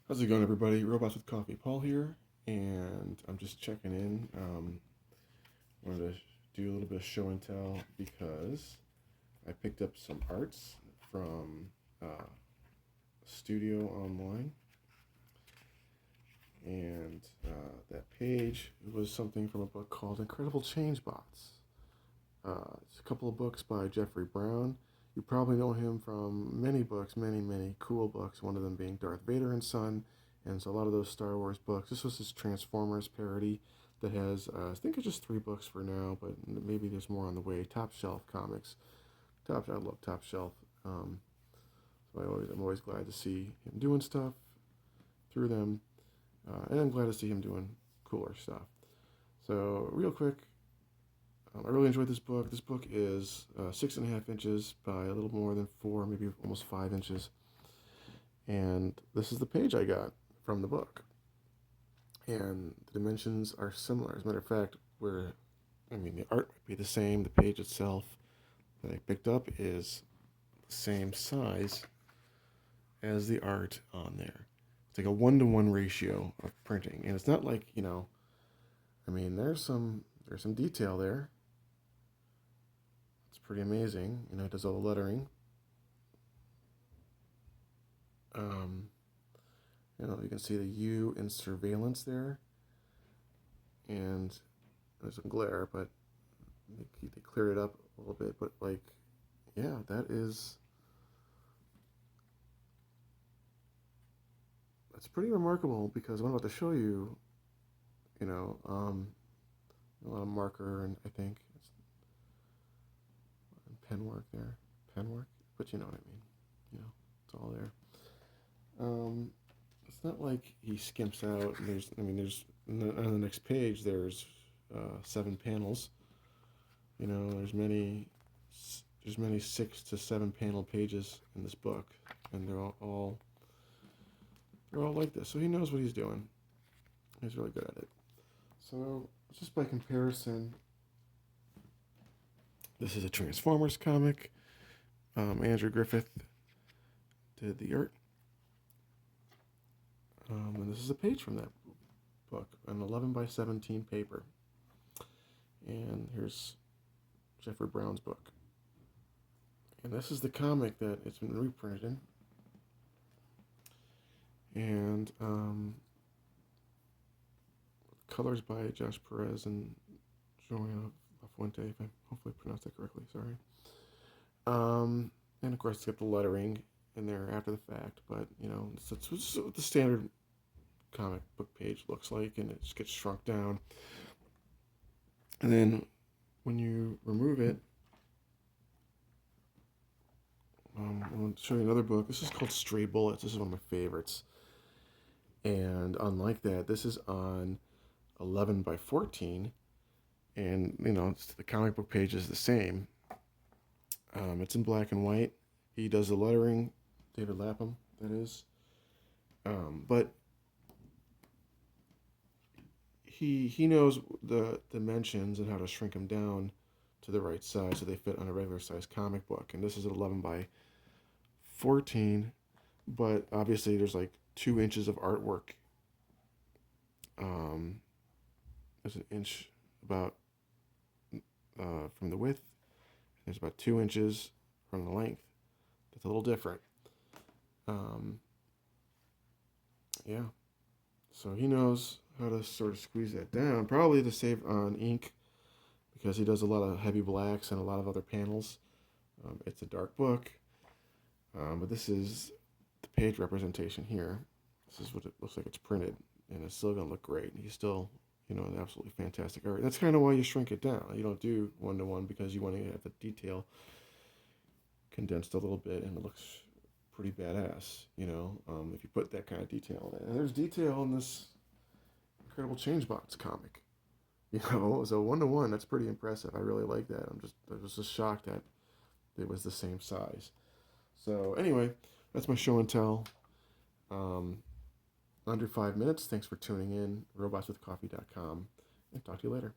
How's it going, everybody? Robots with Coffee, Paul here, and I'm just checking in. Wanted to do a little bit of show and tell because I picked up some arts from Studio Online, and that page was something from a book called Incredible Change Bots. It's a couple of books by Jeffrey Brown. You probably know him from many books, many cool books, one of them being Darth Vader and Son, and so a lot of those Star Wars books. This was his Transformers parody that has, I think it's just 3 books for now, but maybe there's more on the way. Top Shelf Comics. I love Top Shelf. So I'm always glad to see him doing stuff through them, and I'm glad to see him doing cooler stuff. So real quick, I really enjoyed this book. This book is 6.5 inches by a little more than 4, maybe almost 5 inches. And this is the page I got from the book. And the dimensions are similar. As a matter of fact, the art might be the same. The page itself that I picked up is the same size as the art on there. It's like a 1-to-1 ratio of printing. And it's not like, there's some detail there. Pretty amazing. It does all the lettering. You can see the U in surveillance there, and there's some glare, but they cleared it up a little bit. But that's pretty remarkable because what I'm about to show you, a lot of marker and I think pen work there, but you know what I mean. It's all there. It's not like he skimps out. On the next page. There's 7 panels. There's many 6 to 7 panel pages in this book, and they're all like this. So he knows what he's doing. He's really good at it. So just by comparison, this is a Transformers comic. Andrew Griffith did the art. And this is a page from that book, an 11 by 17 paper. And here's Jeffrey Brown's book. And this is the comic that it's been reprinted in. And colors by Josh Perez and Joanna Fuente, if I hopefully pronounced that correctly, sorry. And of course it's got the lettering in there after the fact, but it's what the standard comic book page looks like, and it just gets shrunk down. And then when you remove it, I'm going to show you another book. This is called Stray Bullets. This is one of my favorites. And unlike that, this is on 11 by 14. And, the comic book page is the same. It's in black and white. He does the lettering, David Lapham, that is. But he knows the dimensions and how to shrink them down to the right size so they fit on a regular size comic book. And this is 11 by 14, but obviously there's like 2 inches of artwork. There's an inch about from the width. There's about 2 inches from the length. That's a little different. So he knows how to sort of squeeze that down, probably to save on ink, because he does a lot of heavy blacks and a lot of other panels. It's a dark book, but this is the page representation here. This is what it looks like it's printed, and it's still going to look great. He's still, absolutely fantastic art. That's kind of why you shrink it down. You don't do 1-to-1 because you want to have the detail condensed a little bit, and it looks pretty badass, if you put that kind of detail in it. And there's detail in this Incredible Change Bots comic, so 1-to-1, that's pretty impressive. I really like that. I was just shocked that it was the same size. So anyway, that's my show and tell. Under 5 minutes. Thanks for tuning in. robotswithcoffee.com, and talk to you later.